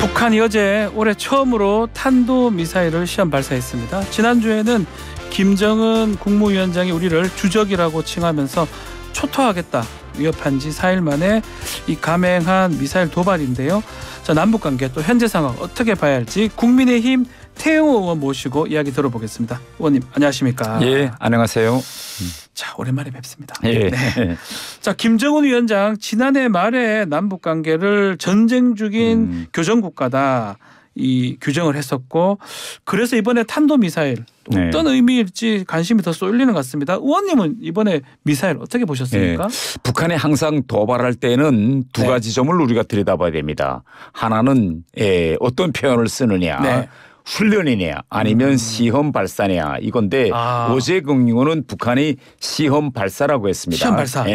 북한이 어제 올해 처음으로 탄도미사일을 시험 발사했습니다. 지난주에는 김정은 국무위원장이 우리를 주적이라고 칭하면서 초토하겠다 위협한 지 4일 만에 이 감행한 미사일 도발인데요. 자, 남북관계 또 현재 상황 어떻게 봐야 할지 국민의힘 태영호 의원 모시고 이야기 들어보겠습니다. 의원님 안녕하십니까? 예, 안녕하세요. 자, 오랜만에 뵙습니다. 예. 네. 자, 김정은 위원장 지난해 말에 남북 관계를 전쟁 중인 교전국가다 이 규정을 했었고, 그래서 이번에 탄도미사일 어떤 의미일지 관심이 더 쏠리는 것 같습니다. 의원님은 이번에 미사일 어떻게 보셨습니까? 북한이 항상 도발할 때는 두 가지 점을 우리가 들여다봐야 됩니다. 하나는 어떤 표현을 쓰느냐. 훈련이냐 아니면 시험 발사냐 이건데 어제 경우는 북한이 시험 발사라고 했습니다. 시험 발사.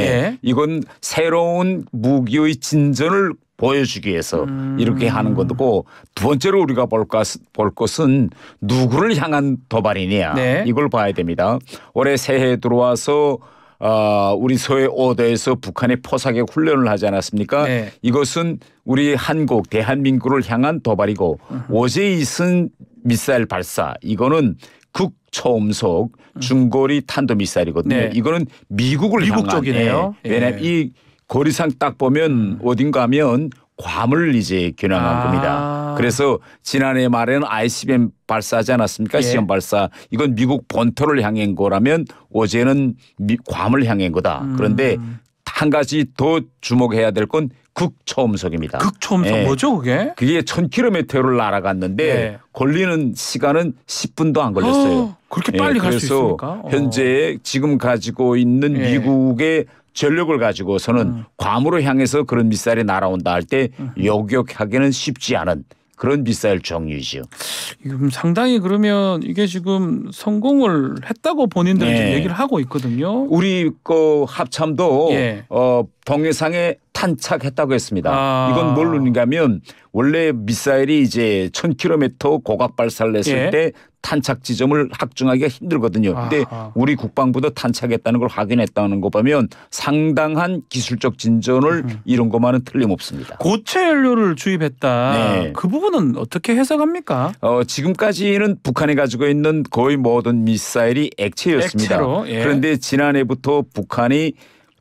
이건 새로운 무기의 진전을 보여주기 위해서 이렇게 하는 거고, 두 번째로 우리가 볼 것은 누구를 향한 도발이냐 이걸 봐야 됩니다. 올해 새해 들어와서 우리 서해 5도에서 북한이 포사격 훈련을 하지 않았습니까? 이것은 우리 한국 대한민국을 향한 도발이고, 어제 있은 미사일 발사 이거는 극초음속 중거리 탄도미사일이거든요. 이거는 미국 향한 쪽이네요. 왜냐하면 이 거리상 딱 보면 어딘가 하면 괌을 이제 겨냥한 겁니다. 그래서 지난해 말에는 ICBM 발사하지 않았습니까? 시험 발사. 이건 미국 본토를 향한 거라면 어제는 괌을 향한 거다. 그런데 한 가지 더 주목해야 될 건 극초음속입니다. 극초음속 뭐죠 그게? 그게 1000km를 날아갔는데 걸리는 시간은 10분도 안 걸렸어요. 그렇게 빨리 갈 수 있습니까? 그래서 현재 지금 가지고 있는 미국의 전력을 가지고서는 괌으로 향해서 그런 미사일이 날아온다 할 때 요격하기는 쉽지 않은 그런 미사일 종류이죠. 지금 상당히 그러면 이게 지금 성공을 했다고 본인들은 지금 얘기를 하고 있거든요. 우리 합참도 동해상에 탄착했다고 했습니다. 이건 뭘 의미가 하면 원래 미사일이 이제 1000km 고각 발사를 했을 때 탄착 지점을 확정하기가 힘들거든요. 그런데 우리 국방부도 탄착했다는 걸 확인했다는 거 보면 상당한 기술적 진전을 이룬 것만은 틀림없습니다. 고체 연료를 주입했다. 그 부분은 어떻게 해석합니까? 지금까지는 북한이 가지고 있는 거의 모든 미사일이 액체였습니다. 그런데 지난해부터 북한이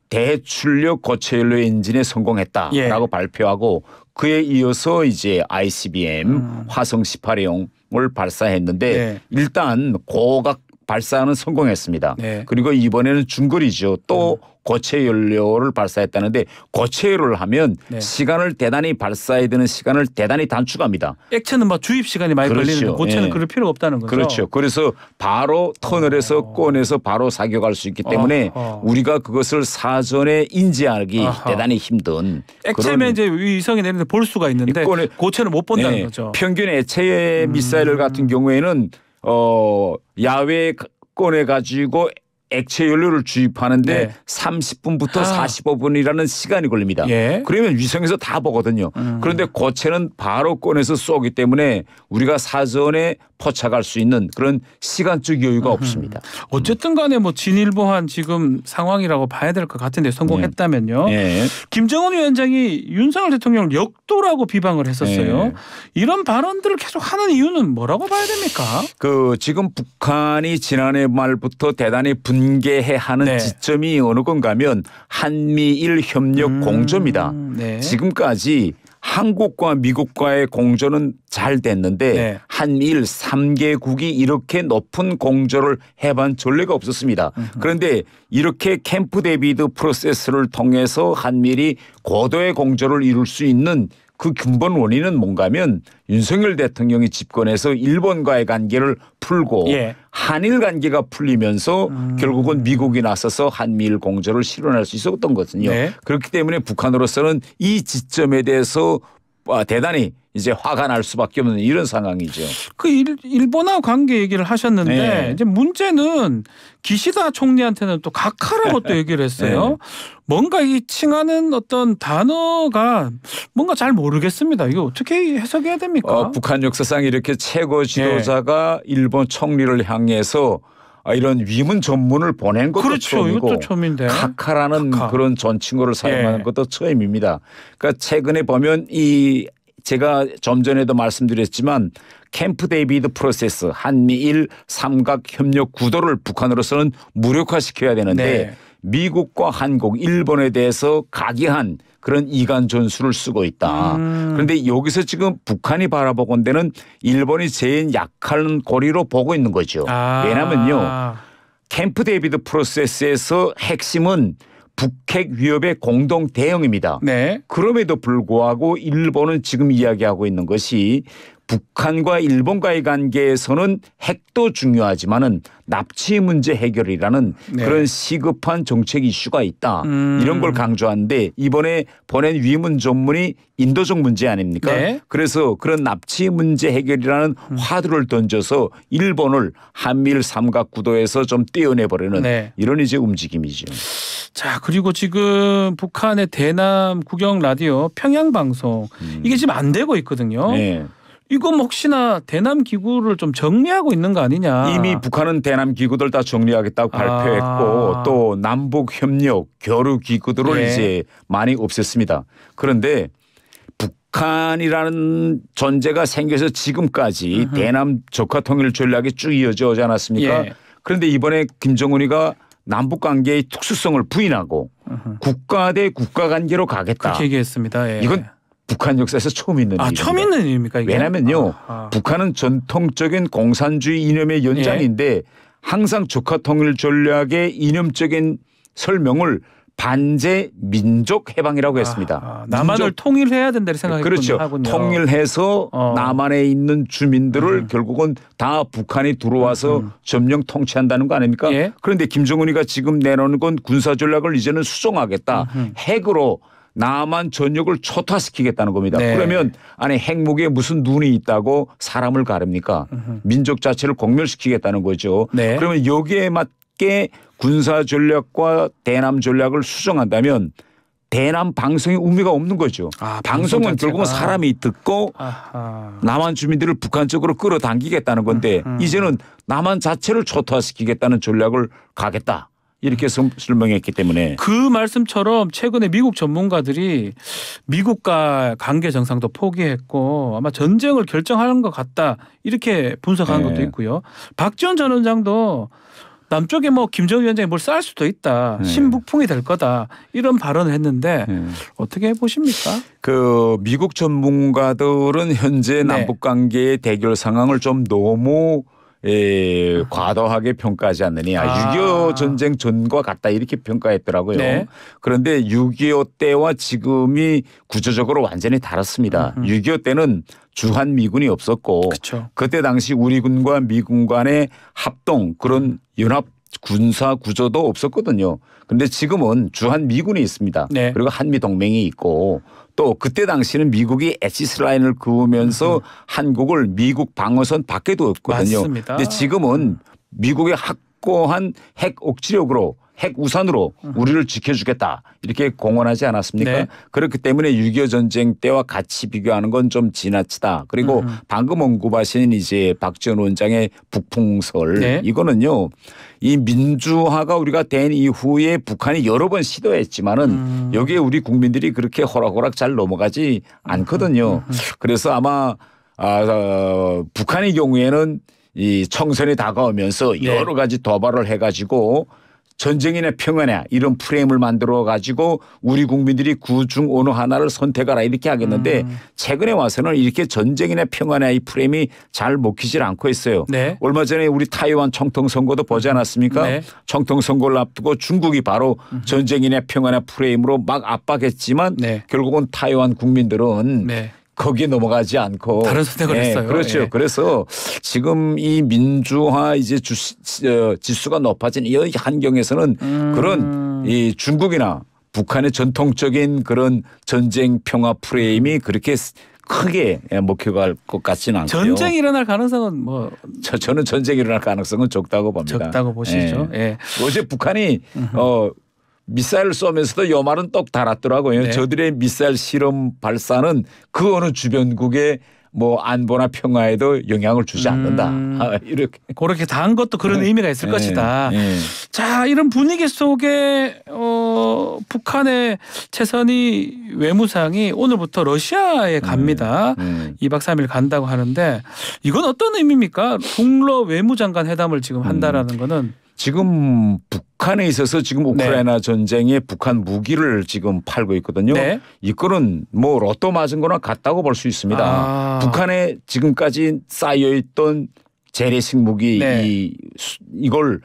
대출력 고체 연료 엔진에 성공했다라고 발표하고, 그에 이어서 이제 ICBM 화성 18형을 발사했는데 일단 고각 발사는 성공했습니다. 그리고 이번에는 중거리죠. 또 고체 연료를 발사했다는데, 고체 연료를 하면 시간을 대단히 발사해야 되는 시간을 대단히 단축합니다. 액체는 막 주입 시간이 많이 걸리는데 고체는 그럴 필요가 없다는 거죠. 그렇죠. 그래서 바로 터널에서 꺼내서 바로 사격할 수 있기 때문에 우리가 그것을 사전에 인지하기 대단히 힘든. 액체면 이제 위성이 내리는데 볼 수가 있는데 고체는 못 본다는 거죠. 평균 액체 미사일 같은 경우에는 야외에 꺼내가지고 액체 연료를 주입하는데 30분부터 45분이라는 시간이 걸립니다. 그러면 위성에서 다 보거든요. 그런데 고체는 바로 꺼내서 쏘기 때문에 우리가 사전에 포착할 수 있는 그런 시간적 여유가 없습니다. 어쨌든 간에 뭐 진일보한 지금 상황이라고 봐야 될 것 같은데 성공했다면요. 김정은 위원장이 윤석열 대통령을 역도라고 비방을 했었어요. 이런 발언들을 계속 하는 이유는 뭐라고 봐야 됩니까? 지금 북한이 지난해 말부터 대단히 분개해하는 지점이 어느 건가 하면 한미일 협력 공조입니다. 지금까지 한국과 미국과의 공조는 잘 됐는데 한미일 3개국이 이렇게 높은 공조를 해본 전례가 없었습니다. 그런데 이렇게 캠프 데이비드 프로세스를 통해서 한미일이 고도의 공조를 이룰 수 있는 그 근본 원인은 뭔가 하면 윤석열 대통령이 집권해서 일본과의 관계를 풀고 한일 관계가 풀리면서 결국은 미국이 나서서 한미일 공조를 실현할 수 있었던 거거든요. 그렇기 때문에 북한으로서는 이 지점에 대해서 대단히 이제 화가 날 수밖에 없는 이런 상황이죠. 그 일본하고 관계 얘기를 하셨는데 이제 문제는 기시다 총리한테는 또 각하라고 또 얘기를 했어요. 뭔가 이 칭하는 어떤 단어가 뭔가 잘 모르겠습니다. 이거 어떻게 해석해야 됩니까? 북한 역사상 이렇게 최고 지도자가 일본 총리를 향해서 이런 위문 전문을 보낸 것도 처음이고, 이것도 처음인데. 카카라는 그런 존칭어를 사용하는 것도 처음입니다. 그러니까 최근에 보면 이 제가 좀 전에도 말씀드렸지만 캠프 데이비드 프로세스 한미일 삼각 협력 구도를 북한으로서는 무력화시켜야 되는데 네. 미국과 한국, 일본에 대해서 각이한 그런 이간 전술을 쓰고 있다. 그런데 여기서 지금 북한이 바라보건 데는 일본이 제일 약한 고리로 보고 있는 거죠. 왜냐면요. 캠프 데이비드 프로세스에서 핵심은 북핵 위협의 공동 대응입니다. 네. 그럼에도 불구하고 일본은 지금 이야기하고 있는 것이 북한과 일본과의 관계에서는 핵도 중요하지만은 납치 문제 해결이라는 네. 그런 시급한 정책 이슈가 있다. 이런 걸 강조하는데 이번에 보낸 위문 전문이 인도적 문제 아닙니까? 네. 그래서 그런 납치 문제 해결이라는 화두를 던져서 일본을 한미일 삼각 구도에서 좀 떼어내버리는 네. 이런 이제 움직임이죠. 자, 그리고 지금 북한의 대남 국영 라디오 평양 방송 이게 지금 안 되고 있거든요. 네. 이거 혹시나 대남 기구를 좀 정리하고 있는 거 아니냐. 이미 북한은 대남 기구들 다 정리하겠다고 발표했고 또 남북 협력 교류 기구들을 예. 이제 많이 없앴습니다. 그런데 북한이라는 존재가 생겨서 지금까지 대남 적화 통일 전략이 쭉 이어져 오지 않았습니까? 예. 그런데 이번에 김정은이가 남북 관계의 특수성을 부인하고 국가 대 국가 관계로 가겠다. 그렇게 얘기했습니다. 예. 이건 북한 역사에서 처음 있는 일입니다. 처음 있는 일입니까 이게? 왜냐면요. 북한은 전통적인 공산주의 이념의 연장인데 항상 적화 통일 전략의 이념적인 설명을 반제 민족 해방이라고 했습니다. 남한을 통일해야 된다고 생각했군요. 그렇죠. 하군요. 통일해서 남한에 있는 주민들을 결국은 다 북한이 들어와서 점령 통치한다는 거 아닙니까? 예. 그런데 김정은이가 지금 내놓는 건 군사 전략을 이제는 수정하겠다. 핵으로 남한 전역을 초토화시키겠다는 겁니다. 네. 그러면 아니 핵무기에 무슨 눈이 있다고 사람을 가릅니까? 민족 자체를 공멸시키겠다는 거죠. 네. 그러면 여기에 맞게 군사 전략과 대남 전략을 수정한다면 대남 방송의 의미가 없는 거죠. 방송은 결국은 사람이 듣고 남한 주민들을 북한 쪽으로 끌어당기겠다는 건데 이제는 남한 자체를 초토화시키겠다는 전략을 가겠다. 이렇게 설명했기 때문에 그 말씀처럼 최근에 미국 전문가들이 미국과 관계 정상도 포기했고 아마 전쟁을 결정하는 것 같다 이렇게 분석한 것도 있고요. 박지원 전 원장도 남쪽에 뭐 김정은 위원장이 뭘 쌀 수도 있다. 신북풍이 될 거다. 이런 발언을 했는데 어떻게 보십니까? 그 미국 전문가들은 현재 남북 관계의 대결 상황을 좀 너무 과도하게 평가하지 않느냐. 6.25 전쟁 전과 같다 이렇게 평가했더라고요. 네. 그런데 6.25 때와 지금이 구조적으로 완전히 다릅니다. 6.25 때는 주한미군이 없었고 그쵸. 그때 당시 우리 군과 미군 간의 합동 그런 연합 군사 구조도 없었거든요. 그런데 지금은 주한미군이 있습니다. 네. 그리고 한미동맹이 있고 또 그때 당시는 미국이 엑시스 라인을 그으면서 한국을 미국 방어선 밖에 두었거든요. 맞습니다. 근데 지금은 미국의 확고한 핵 억지력으로 핵 우산으로 우리를 지켜주겠다 이렇게 공언하지 않았습니까? 네. 그렇기 때문에 6.25 전쟁 때와 같이 비교하는 건 좀 지나치다. 그리고 방금 언급하신 이제 박지원 원장의 북풍설 네. 이거는요. 이 민주화가 우리가 된 이후에 북한이 여러 번 시도했지만은 여기에 우리 국민들이 그렇게 호락호락 잘 넘어가지 않거든요. 그래서 아마 북한의 경우에는 이 총선이 다가오면서 여러 가지 도발을 해가지고 전쟁이나 평화냐 이런 프레임을 만들어 가지고 우리 국민들이 그 중 어느 하나를 선택하라 이렇게 하겠는데 최근에 와서는 이렇게 전쟁이나 평화냐 이 프레임이 잘 먹히질 않고 있어요. 네. 얼마 전에 우리 타이완 총통 선거도 보지 않았습니까? 네. 총통 선거를 앞두고 중국이 바로 전쟁이나 평화냐 프레임으로 막 압박했지만 결국은 타이완 국민들은 거기에 넘어가지 않고 다른 선택을 했어요. 그렇죠. 그래서 지금 이 민주화 이제 지수가 높아진 이 환경에서는 그런 이 중국이나 북한의 전통적인 그런 전쟁 평화 프레임이 그렇게 크게 먹혀갈 것 같지는 않고요. 전쟁이 일어날 가능성은 뭐 저는 전쟁이 일어날 가능성은 적다고 봅니다. 적다고 보시죠. 어제 북한이 미사일을 쏘면서도 요 말은 똑 달았더라고요. 저들의 미사일 실험 발사는 그 어느 주변국의 뭐 안보나 평화에도 영향을 주지 않는다. 이렇게 그렇게 다 한 것도 그런 의미가 있을 것이다. 자, 이런 분위기 속에 북한의 최선희 외무상이 오늘부터 러시아에 갑니다. 2박 3일 간다고 하는데 이건 어떤 의미입니까? 북러 외무장관 회담을 지금 한다라는 거는. 지금 북한에 있어서 지금 우크라이나 전쟁에 북한 무기를 지금 팔고 있거든요. 네. 이거는 뭐 로또 맞은 거나 같다고 볼 수 있습니다. 북한에 지금까지 쌓여있던 재래식 무기 이걸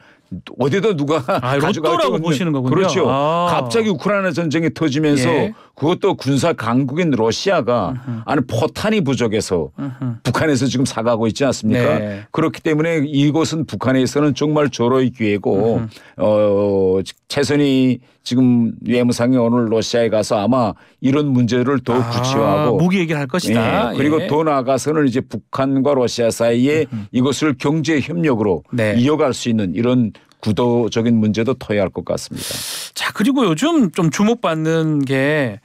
어디다 누가 로또라고 보시는 거군요. 그렇죠. 갑자기 우크라이나 전쟁이 터지면서 그것도 군사 강국인 러시아가 아니 포탄이 부족해서 북한에서 지금 사가고 있지 않습니까? 네. 그렇기 때문에 이것은 북한에서는 정말 절호의 기회고 최선희 지금 외무상이 오늘 러시아에 가서 아마 이런 문제를 더욱 구체화하고 무기 얘기를 할 것이다. 그리고 더 나아가서는 이제 북한과 러시아 사이에 이것을 경제 협력으로 이어갈 수 있는 이런 구도적인 문제도 토해할 것 같습니다. 자, 그리고 요즘 좀 주목받는 게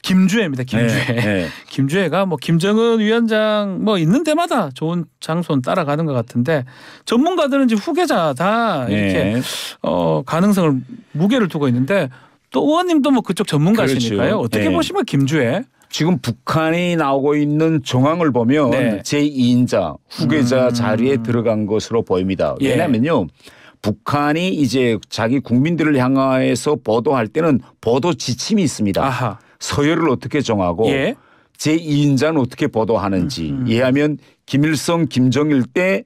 김주애입니다. 김주애. 김주애가 뭐 김정은 위원장 뭐 있는 데마다 좋은 장소는 따라가는 것 같은데 전문가들은 이제 후계자다 이렇게 가능성을 무게를 두고 있는데 또 의원님도 뭐 그쪽 전문가시니까요. 그렇죠. 어떻게 보시면 김주애? 지금 북한이 나오고 있는 정황을 보면 제2인자 후계자 자리에 들어간 것으로 보입니다. 왜냐하면요. 북한이 이제 자기 국민들을 향해서 보도할 때는 보도 지침이 있습니다. 아하. 서열을 어떻게 정하고 제2인자는 어떻게 보도하는지 이해하면 김일성, 김정일 때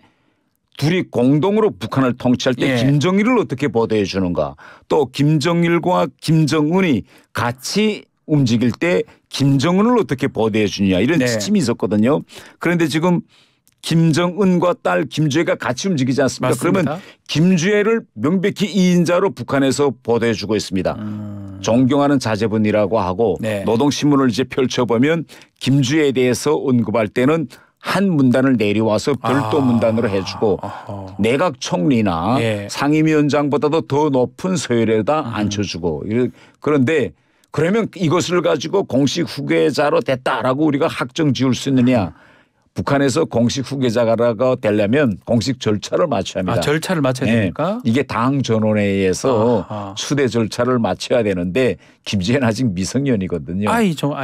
둘이 공동으로 북한을 통치할 때 김정일을 어떻게 보도해 주는가 또 김정일과 김정은이 같이 움직일 때 김정은을 어떻게 보도해 주느냐 이런 지침이 있었거든요. 그런데 지금 김정은과 딸 김주애가 같이 움직이지 않습니까? 맞습니다. 그러면 김주애를 명백히 2인자로 북한에서 보도해 주고 있습니다. 존경하는 자제분이라고 하고 노동신문을 이제 펼쳐보면 김주애에 대해서 언급할 때는 한 문단을 내려와서 별도 문단으로 해주고 내각 총리나 상임위원장보다도 더 높은 서열에다 앉혀주고 그런데 그러면 이것을 가지고 공식 후계자로 됐다라고 우리가 확정 지을 수 있느냐. 북한에서 공식 후계자가 되려면 공식 절차를 맞춰야 합니다. 절차를 맞춰야 됩니까? 이게 당 전원회의에서 추대 절차를 맞춰야 되는데 김주애는 아직 미성년이거든요. 아이죠.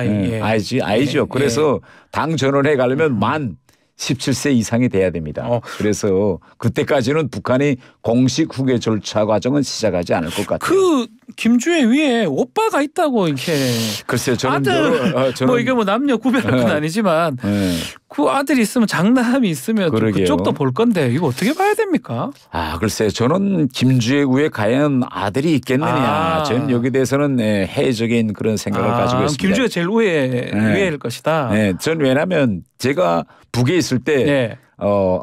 그래서 당 전원회의 가려면 만 17세 이상이 돼야 됩니다. 그래서 그때까지는 북한이 공식 후계 절차 과정은 시작하지 않을 것 같아요. 그 김주애 위에 오빠가 있다고 이렇게. 글쎄요. 저는 뭐 이게 뭐 남녀 구별할 건 아니지만 그 아들이 있으면 장남이 있으면 그쪽도 볼 건데 이거 어떻게 봐야 됩니까? 글쎄요. 저는 김주애 위에 과연 아들이 있겠느냐. 저는 여기 대해서는 해적인 그런 생각을 가지고 있습니다. 김주애 제일 위에일 것이다. 저는 왜냐하면 제가 북에 있을 때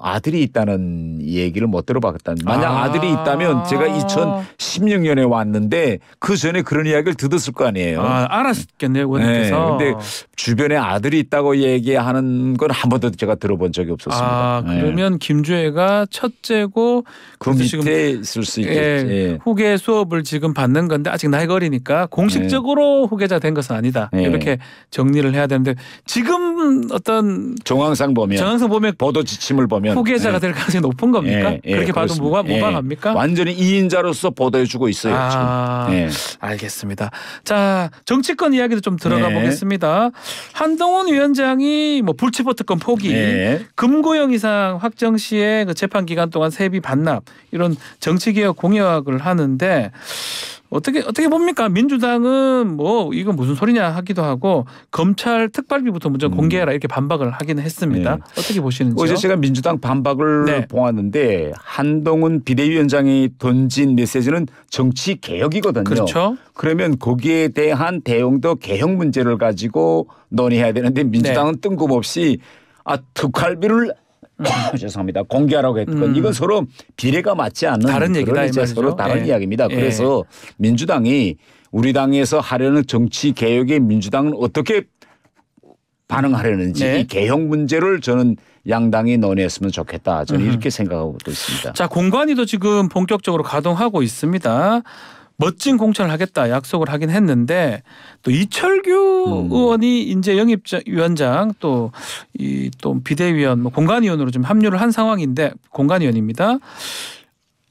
아들이 있다는 얘기를 못 들어봤다. 만약 아들이 있다면 제가 2016년에 왔는데 그 전에 그런 이야기를 듣었을 거 아니에요. 알았겠네요. 의원님께서. 그런데 주변에 아들이 있다고 얘기하는 건 한 번도 제가 들어본 적이 없었습니다. 그러면 김주애가 첫째고 그 밑에 있을 수 있겠지. 후계 수업을 지금 받는 건데 아직 나이가 어리니까 공식적으로 후계자 된 것은 아니다. 이렇게 정리를 해야 되는데 지금 어떤 정황상 보면 보도 지침을 보면 후계자가 될 가능성이 높은 겁니까? 그렇게 봐도 무방합니까? 완전히 2인자로서 보도해주고 있어요. 지금. 알겠습니다. 자, 정치권 이야기도 좀 들어가 보겠습니다. 한동훈 위원장이 뭐 불체포특권 포기, 금고형 이상 확정 시에 그 재판 기간 동안 세비 반납 이런 정치개혁 공약을 하는데 어떻게 봅니까? 민주당은 뭐 이건 무슨 소리냐 하기도 하고 검찰 특발비부터 먼저 공개해라 이렇게 반박을 하긴 했습니다. 어떻게 보시는지요? 어제 제가 민주당 반박을 보았는데 한동훈 비대위원장이 던진 메시지는 정치 개혁이거든요. 그렇죠. 그러면 거기에 대한 대응도 개혁 문제를 가지고 논의해야 되는데 민주당은 뜬금없이 특활비를 죄송합니다. 공개하라고 했던 이건 서로 비례가 맞지 않는 다른 얘기다 이 말이죠. 서로 다른 이야기입니다. 그래서 민주당이 우리 당에서 하려는 정치 개혁에 민주당은 어떻게 반응하려는지 이 개혁 문제를 저는 양당이 논의했으면 좋겠다. 저는 이렇게 생각하고 있습니다. 자, 공관위도 지금 본격적으로 가동하고 있습니다. 멋진 공천을 하겠다 약속을 하긴 했는데 또 이철규 의원이 이제 영입위원장 또 비대위원 공관위원으로 좀 합류를 한 상황인데 공관위원입니다.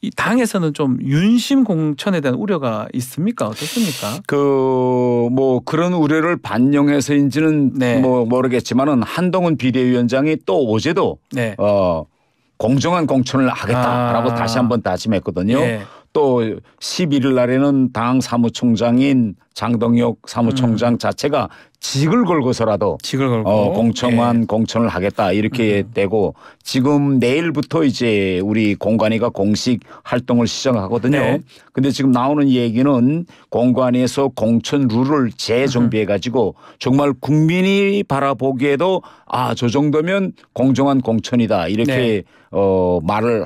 이 당에서는 좀 윤심 공천에 대한 우려가 있습니까? 어떻습니까? 뭐 그런 우려를 반영해서인지는 네. 뭐 모르겠지만은 한동훈 비대위원장이 또 어제도 네. 공정한 공천을 하겠다라고 다시 한번 다짐했거든요. 네. 또 11일 날에는 당 사무총장인 장동혁 사무총장 자체가 직을 걸고서라도 공정한 공천을 하겠다 이렇게 되고 지금 내일부터 이제 우리 공관위가 공식 활동을 시작하거든요. 네. 근데 지금 나오는 얘기는 공관위에서 공천 룰을 재정비해 가지고 정말 국민이 바라보기에도 저 정도면 공정한 공천이다 이렇게 말을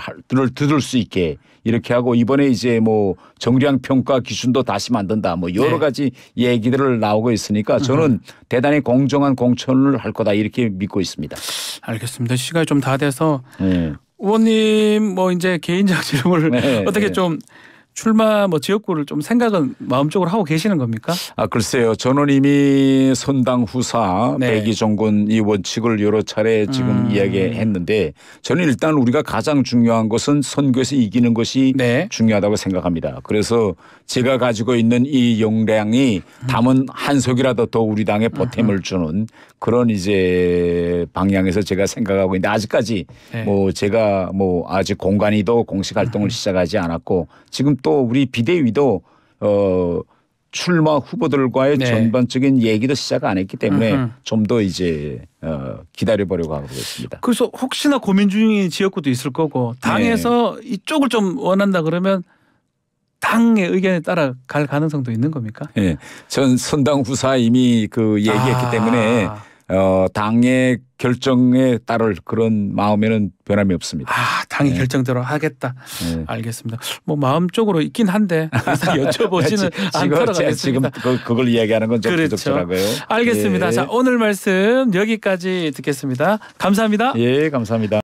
들을 수 있게 이렇게 하고 이번에 이제 뭐 정량 평가 기준도 다시 만든다 뭐 여러 가지 얘기들을 나오고 있으니까 저는 대단히 공정한 공천을 할 거다 이렇게 믿고 있습니다. 알겠습니다. 시간이 좀 다 돼서 의원님 뭐 이제 개인적 질문을 어떻게 좀 출마 뭐 지역구를 좀 생각은 마음적으로 하고 계시는 겁니까? 글쎄요. 저는 이미 선당 후사 백이종군 이 원칙을 여러 차례 지금 이야기했는데 저는 일단 우리가 가장 중요한 것은 선거에서 이기는 것이 중요하다고 생각합니다. 그래서 제가 가지고 있는 이 역량이 담은 한 속이라도 더 우리 당에 보탬을 주는 그런 이제 방향에서 제가 생각하고 있는데 아직까지 뭐 제가 뭐 아직 공관위도 공식 활동을 시작하지 않았고 지금 또 우리 비대위도 출마 후보들과의 전반적인 얘기도 시작 안 했기 때문에 좀 더 이제 기다려보려고 하고 있습니다. 그래서 혹시나 고민 중인 지역구도 있을 거고 당에서 이쪽을 좀 원한다 그러면 당의 의견에 따라 갈 가능성도 있는 겁니까? 네. 전 선당 후사 이미 그 얘기했기 때문에 당의 결정에 따를 그런 마음에는 변함이 없습니다. 당의 결정대로 하겠다. 알겠습니다. 뭐 마음적으로 있긴 한데 여쭤보지는 않도록 하겠습니다. 지금 그걸 이야기하는 건 좀 부적절하고요. 알겠습니다. 자, 오늘 말씀 여기까지 듣겠습니다. 감사합니다. 예, 감사합니다.